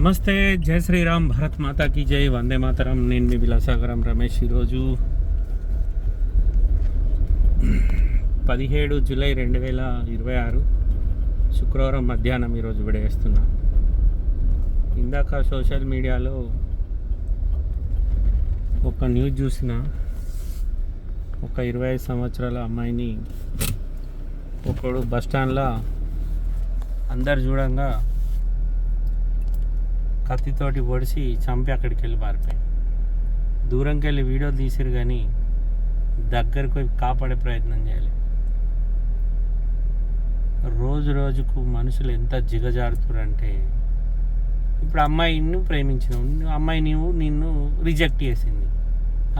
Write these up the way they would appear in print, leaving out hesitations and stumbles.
నమస్తే, జై శ్రీరామ్, భారత్ మాతాకి జై, వందే మాతరం. నేను మీ విలాసాగరం రమేష్. ఈరోజు 17 జూలై 2026 శుక్రవారం మధ్యాహ్నం ఈరోజు విడేస్తున్నా. ఇందాక సోషల్ మీడియాలో ఒక న్యూస్ చూసిన. ఒక 25 సంవత్సరాల అమ్మాయిని ఒకడు బస్టాండ్లో అందరు చూడంగా కత్తితోటి పొడిచి చంపి అక్కడికి వెళ్ళి పారిపోయాడు. దూరంకి వెళ్ళి వీడియో తీసిరు కానీ దగ్గరకు పోయి కాపాడే ప్రయత్నం చేయాలి. రోజు రోజుకు మనుషులు ఎంత జిగజారుతురంటే, ఇప్పుడు అమ్మాయిని ప్రేమించినావు, అమ్మాయి నిన్ను రిజెక్ట్ చేసింది,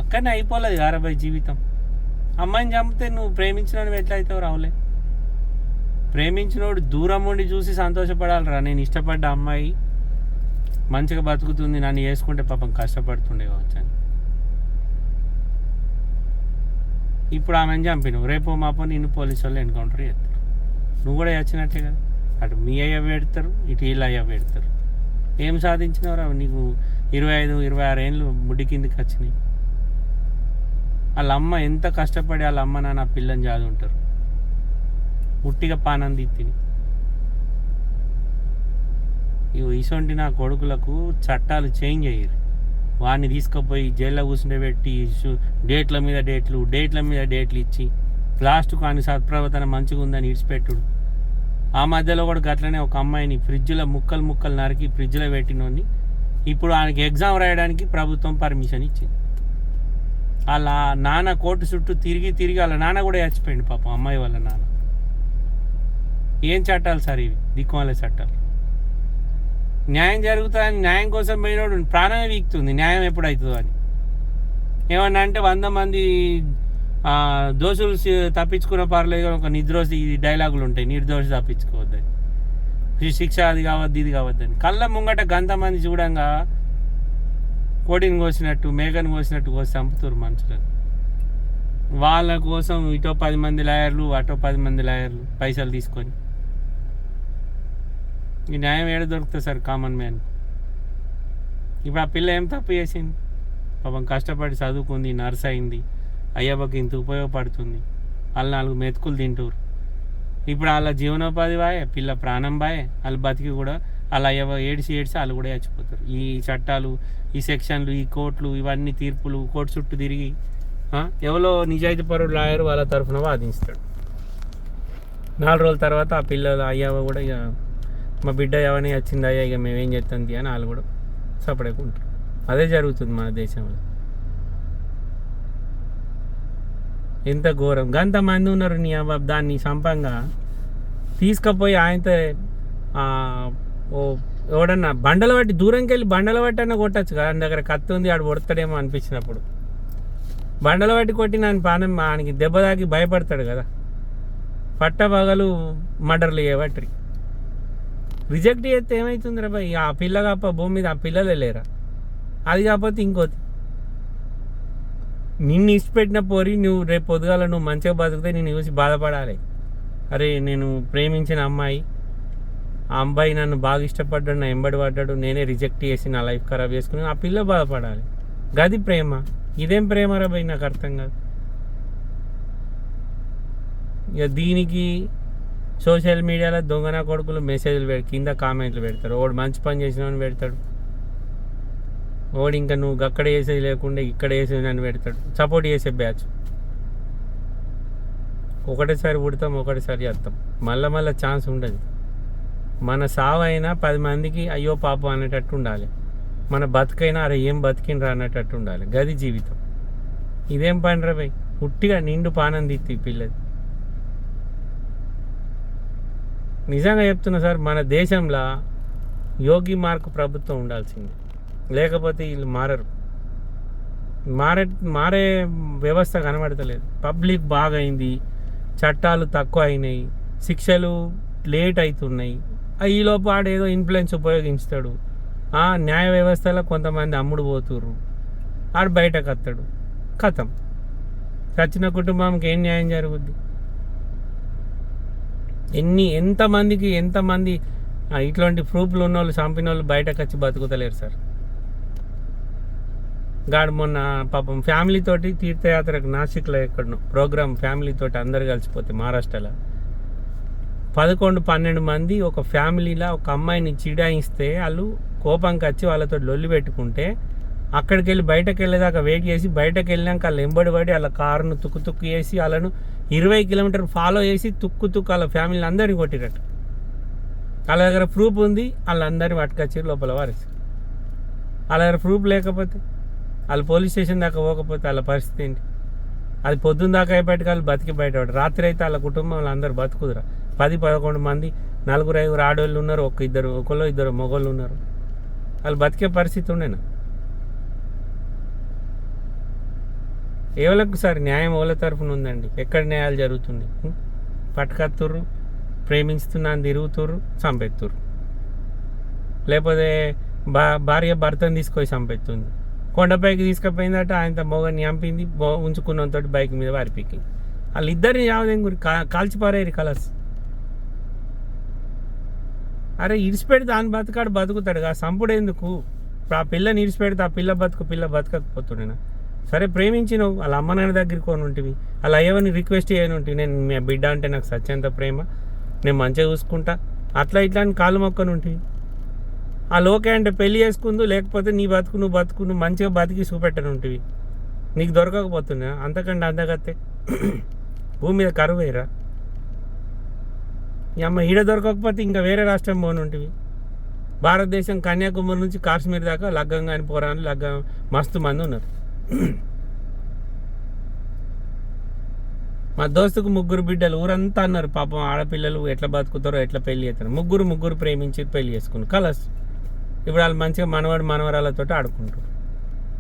అక్కడనే అయిపోలేదు గారబాయి జీవితం. అమ్మాయిని చంపితే నువ్వు ప్రేమించినవి ఎట్లా అవుతావు? రావులే. ప్రేమించినోడు దూరం ఉండి చూసి సంతోషపడాలిరా. నేను ఇష్టపడ్డ అమ్మాయి మంచిగా బతుకుతుంది, నన్ను వేసుకుంటే పాపం కష్టపడుతుండే కావచ్చు అని. ఇప్పుడు ఆమెను చంపినావు, రేపు మాపో నిన్ను పోలీసు వాళ్ళు ఎన్కౌంటర్ చేస్తారు. నువ్వు కూడా వచ్చినట్టే కదా. అటు మీ అయ్య పెడతారు, ఇటు వీళ్ళ అయ్య పెడతారు. ఏం సాధించినవరా? నీకు 25-26 ఏళ్ళు ముడ్డి కిందికి వచ్చినాయి. వాళ్ళ అమ్మ ఎంత కష్టపడి వాళ్ళ అమ్మ నాన్న పిల్లని చదువుంటారు. ఉట్టిగా పానం తిని ఇసొంటి నా కొడుకులకు చట్టాలు చేంజ్ అయ్యారు. వాడిని తీసుకుపోయి జైల్లో కూర్చుంటే పెట్టి డేట్ల మీద డేట్లు ఇచ్చి లాస్ట్కు ఆయన సత్ప్రవర్తన మంచిగా ఉందని ఇడిచిపెట్టుడు. ఆ మధ్యలో కూడా గట్లనే ఒక అమ్మాయిని ఫ్రిడ్జ్లో ముక్కలు నరికి ఫ్రిడ్జ్లో పెట్టినోని ఇప్పుడు ఆయనకి ఎగ్జామ్ రాయడానికి ప్రభుత్వం పర్మిషన్ ఇచ్చింది. వాళ్ళ నాన్న కోర్టు చుట్టూ తిరిగి వాళ్ళ నాన్న కూడా చచ్చిపోయింది పాపం, అమ్మాయి వాళ్ళ నాన్న. ఏం చట్టాలు సార్ ఇవి? దిక్కుమాలే చట్టాలు. న్యాయం జరుగుతుందని న్యాయం కోసం పోయినోడు ప్రాణమే వీక్తుంది. న్యాయం ఎప్పుడవుతుందో అని ఏమన్నా అంటే 100 మంది దోషులు తప్పించుకున్న పర్లేదు. ఒక నిర్దోషి డైలాగులు ఉంటాయి, నిర్దోషి తప్పించుకోవద్దని, శిక్ష అది కావద్దు ఇది కావద్దని. కళ్ళ ముంగట గంతమంది చూడంగా కోడిని కోసినట్టు మేకను కోసినట్టు కోసి చంపుతారు మనుషులను. వాళ్ళ కోసం ఇటో 10 మంది లాయర్లు, అటో 10 మంది లాయర్లు పైసలు తీసుకొని. ఈ న్యాయం ఏడ దొరుకుతుంది సార్ కామన్ మ్యాన్? ఇప్పుడు ఆ పిల్ల ఏం తప్పు చేసింది? పాపం కష్టపడి చదువుకుంది, నర్స్ అయింది, అయ్యబ్బకి ఇంత ఉపయోగపడుతుంది, వాళ్ళు 4 మెతుకులు తింటారు. ఇప్పుడు వాళ్ళ జీవనోపాధి బాయే, పిల్ల ప్రాణం బాయే, వాళ్ళు బతికి కూడా వాళ్ళ అయ్యవ ఏడిసి వాళ్ళు కూడా చచ్చిపోతారు. ఈ చట్టాలు, ఈ సెక్షన్లు, ఈ కోర్టులు, ఇవన్నీ తీర్పులు, కోర్టు చుట్టూ తిరిగి ఎవరో నిజాయితీ పరుడు లాయర్ వాళ్ళ తరఫున వాదిస్తాడు. 4 రోజుల తర్వాత ఆ పిల్లలు అయ్యవ కూడా ఇక మా బిడ్డ ఎవరిని వచ్చింది అయ్యా, ఇక మేమేం చేస్తుంది అని వాళ్ళు కూడా సపడేకుంటారు. అదే జరుగుతుంది మన దేశంలో. ఎంత ఘోరం! గంతమంది ఉన్నారు నీ దాన్ని సంపంగా తీసుకుపోయి ఆయనతో ఎవడన్నా బండలు పట్టి దూరంకి వెళ్ళి బండలు పట్టి అన్న కొట్టచ్చు కదా. ఆయన దగ్గర కత్తి ఉంది, ఆడు కొడతాడేమో అనిపించినప్పుడు బండలు పట్టి కొట్టి ఆయన పానం ఆయనకి దెబ్బ తాకి భయపడతాడు కదా. పట్టపగలు మర్డర్లు చేయబట్టి రిజెక్ట్ చేస్తే ఏమవుతుంది రా భయ్? ఆ పిల్ల కాప భూమి మీద ఆ పిల్లలే లేరా? అది కాకపోతే ఇంకోటి, నిన్ను ఇష్టపెట్టిన పోరి నువ్వు రేపు పొద్దుగాల నువ్వు మంచిగా బతికితే నేను చూసి బాధపడాలి. అరే నేను ప్రేమించిన అమ్మాయి, ఆ అబ్బాయి నన్ను బాగా ఇష్టపడ్డాడు, నా ఎంబడి పడ్డాడు, నేనే రిజెక్ట్ చేసి నా లైఫ్ ఖరాబ్ చేసుకుని ఆ పిల్ల బాధపడాలి. గది ప్రేమ? ఇదేం ప్రేమ రా భయ్? నాకు అర్థం కాదు. ఇక దీనికి సోషల్ మీడియాలో దొంగన కొడుకులు మెసేజ్లు కింద కామెంట్లు పెడతారు. వాడు మంచి పని చేసినావని పెడతాడు, వాడు ఇంకా నువ్వు అక్కడ వేసేది లేకుండా ఇక్కడ వేసేది అని పెడతాడు. సపోర్ట్ చేసే బ్యాచ్. ఒకటేసారి పుడతాం, ఒకటేసారి చేస్తాం, మళ్ళా ఛాన్స్ ఉండదు. మన సావు అయినా 10 మందికి అయ్యో పాపం అనేటట్టు ఉండాలి. మన బతుకైనా అరే ఏం బతికినరా అనేటట్టు ఉండాలి. గది జీవితం. ఇదేం పని రా భయ్? పుట్టిగా నిండు పానం తీత్తి పిల్లది. నిజంగా చెప్తున్నా సార్, మన దేశంలో యోగి మార్క్ ప్రభుత్వం ఉండాల్సింది, లేకపోతే వీళ్ళు మారరు. మారే వ్యవస్థ కనబడతలేదు. పబ్లిక్ బాగా అయింది, చట్టాలు తక్కువ అయినాయి, శిక్షలు లేట్ అవుతున్నాయి. ఈలోపు ఆడేదో ఇన్ఫ్లుయెన్స్ ఉపయోగించుతాడు. న్యాయ వ్యవస్థలో కొంతమంది అమ్ముడు పోతుర్రు, ఆడు బయటకు వస్తాడు, కథం. చచ్చిన కుటుంబానికి ఏం న్యాయం జరుగుద్ది? ఎంతమంది ఇట్లాంటి ప్రూఫ్లు ఉన్న వాళ్ళు చంపిన వాళ్ళు బయటకు వచ్చి బతుకుతలేరు సార్. గాడు మొన్న పాపం ఫ్యామిలీతోటి తీర్థయాత్రకు నాసిక్లో ఎక్కడనో ప్రోగ్రామ్ ఫ్యామిలీతోటి అందరు కలిసిపోతే మహారాష్ట్రలో 11-12 మంది ఒక ఫ్యామిలీలో ఒక అమ్మాయిని చిడాయిస్తే వాళ్ళు కోపంకి వచ్చి వాళ్ళతో లొల్లి పెట్టుకుంటే అక్కడికి వెళ్ళి బయటకు వెళ్ళేదాకా వెయిట్ చేసి బయటకు వెళ్ళాక వాళ్ళు ఎంబడి పడి వాళ్ళ కారును తుక్కు చేసి వాళ్ళను 20 కిలోమీటర్ ఫాలో చేసి తుక్కు వాళ్ళ ఫ్యామిలీని అందరినీ కొట్టిరట్టు. వాళ్ళ దగ్గర ప్రూఫ్ ఉంది, వాళ్ళందరినీ పట్టుకొచ్చి లోపల వారేసి. వాళ్ళ దగ్గర ప్రూఫ్ లేకపోతే వాళ్ళు పోలీస్ స్టేషన్ దాకా పోకపోతే వాళ్ళ పరిస్థితి ఏంటి? అది పొద్దున్న దాకా అయిపోయాక వాళ్ళు బతికి బయటపడ్డారు. రాత్రి అయితే వాళ్ళ కుటుంబం వాళ్ళందరూ బతుకుదురా? 10-11 మంది 4-5 ఆడవాళ్ళు ఉన్నారు, ఒకళ్ళు ఇద్దరు మగవాళ్ళు ఉన్నారు. వాళ్ళు బతికే పరిస్థితి ఉండేనా? ఎవరికి సార్ న్యాయం ఎవరి తరఫున ఉందండి? ఎక్కడ న్యాయాలు జరుగుతుంది? పట్టుకత్తుర్రు, ప్రేమించుతున్నాను తిరుగుతుర్రు, చంపెత్తుర్రు. లేకపోతే భార్య భర్తను తీసుకొని చంపెత్తుంది. కొండపైకి తీసుకుపోయిందట, ఆయన మొగని చంపింది, ఉంచుకున్నంతో బైక్ మీద వారిపిక్కింది. వాళ్ళిద్దరిని యావదేం గురి కాల్చిపారేరు కలర్స్. అరే ఇడిచిపెడితే దాని బతుకాడు బతుకుతాడు కదా, సంపుడు ఎందుకు? ఆ పిల్లని ఇడిచిపెడితే ఆ పిల్ల బతకకపోతుండేనా? సరే ప్రేమించినవు, వాళ్ళ అమ్మ నాన్న దగ్గరికి కొని ఉంటివి, అలా అయ్యవని రిక్వెస్ట్ చేయని ఉంటుంది, నేను మీ బిడ్డ అంటే నాకు సత్యంత ప్రేమ, నేను మంచిగా చూసుకుంటా, అట్లా ఇట్లా అని కాలు మొక్కని ఉంటుంది. ఆ లోకే అంటే పెళ్లి చేసుకుందు, లేకపోతే నీ బతుకు నువ్వు మంచిగా బతికి చూపెట్టని ఉంటుంది. నీకు దొరకకపోతున్నా అంతకంటే అందగతే భూమి మీద కరువేరా. ఈ అమ్మ ఈడ దొరకకపోతే ఇంకా వేరే రాష్ట్రం పోని ఉంటుంది. భారతదేశం కన్యాకుమారి నుంచి కాశ్మీర్ దాకా లగ్గం కాని పోరాని లగ్గం మస్తు మంది ఉన్నారు. మా దోస్తుకు 3 బిడ్డలు, ఊరంతా అన్నారు పాపం ఆడపిల్లలు ఎట్లా బతుకుతారో ఎట్లా పెళ్లి చేస్తారు. ముగ్గురు ప్రేమించి పెళ్లి చేసుకున్నారు కలర్స్. ఇప్పుడు వాళ్ళు మంచిగా మనవరాలతో ఆడుకుంటారు.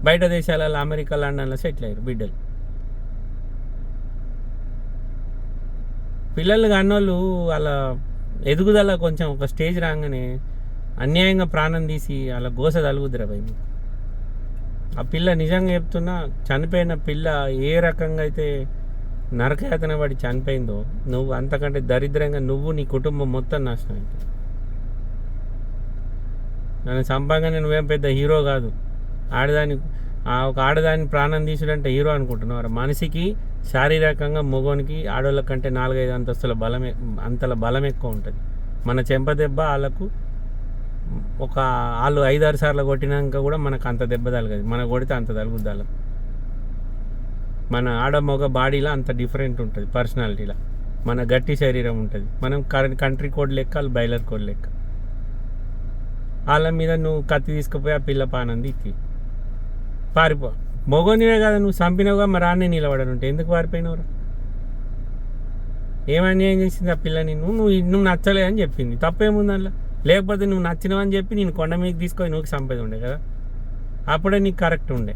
బయట దేశాలలో అమెరికా, లండన్లో సెటిల్ అయ్యారు బిడ్డలు. పిల్లలు కానోళ్ళు వాళ్ళ ఎదుగుదల కొంచెం ఒక స్టేజ్ రాగానే అన్యాయంగా ప్రాణం తీసి వాళ్ళ గోస తలుగుద్దురా భయ్. ఆ పిల్ల నిజంగా చెప్తున్నా, చనిపోయిన పిల్ల ఏ రకంగా అయితే నరకయాతన పడి చనిపోయిందో, నువ్వు అంతకంటే దరిద్రంగా నువ్వు నీ కుటుంబం మొత్తం నాశనం అవుతుంది. నన్ను చంపగానే నువ్వేం పెద్ద హీరో కాదు. ఒక ఆడదాని ప్రాణం తీసుడంటే హీరో అనుకుంటున్నావు. మనిషికి శారీరకంగా మగోనికి ఆడవాళ్ళ కంటే 4-5 అంతస్తుల అంతల బలం ఎక్కువ ఉంటుంది. మన చెంప దెబ్బ వాళ్ళకు వాళ్ళు 5-6 సార్లు కొట్టినాక కూడా మనకు అంత దెబ్బ తలగదు. మన కొడితే అంత తలుగుద్దాల. మన ఆడ మగ బాడీలో అంత డిఫరెంట్ ఉంటుంది పర్సనాలిటీలో. మన గట్టి శరీరం ఉంటుంది. మనం కంట్రీ కోడ్ లెక్క, వాళ్ళు బైలర్ కోడ్ లెక్క. వాళ్ళ మీద నువ్వు కత్తి తీసుకుపోయి ఆ పిల్ల పానంది ఇచ్చి పారిపో. మొగోనివే కదా నువ్వు, చంపినవుగా, మరి ఆడనే నిలబడను ఉంటే ఎందుకు పారిపోయినవురా? ఏమన్యాయం చేసింది ఆ పిల్లని? నువ్వు నచ్చలే అని చెప్పింది, తప్పేముంది అందులో? లేకపోతే నువ్వు నచ్చినవని చెప్పి నేను కొండ మీకు తీసుకొని నువ్వు చంపేది ఉండే కదా, అప్పుడే నీకు కరెక్ట్ ఉండే.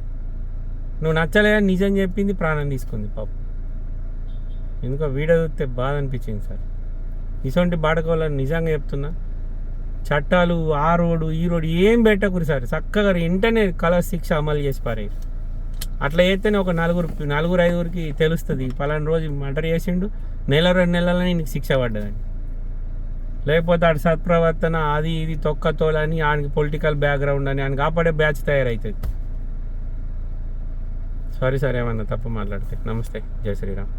నువ్వు నచ్చలే అని నిజం చెప్పింది, ప్రాణం తీసుకుంది పాపం. ఎందుకో వీడియో చూస్తే బాధ అనిపించింది సార్. ఇటువంటి బాడకోవాలని నిజంగా చెప్తున్నా, చట్టాలు ఆ రోడ్డు ఈ రోడ్డు ఏం పెట్టకూడదు సార్. చక్కగా వెంటనే కలర్ శిక్ష అమలు చేసి పారే. అట్లా చేస్తేనే ఒక 4-5 తెలుస్తుంది పలానా రోజు మర్డర్ చేసిండు, 1-2 నెలలని నీకు శిక్ష పడ్డదని. లేకపోతే ఆడు సత్ప్రవర్తన అది ఇది తొక్కతోలని, ఆయనకి పొలిటికల్ బ్యాక్గ్రౌండ్ అని ఆయన కాపాడే బ్యాచ్ తయారవుతుంది. సారీ సార్ ఏమన్నా తప్పు మాట్లాడితే. నమస్తే, జై శ్రీరామ్.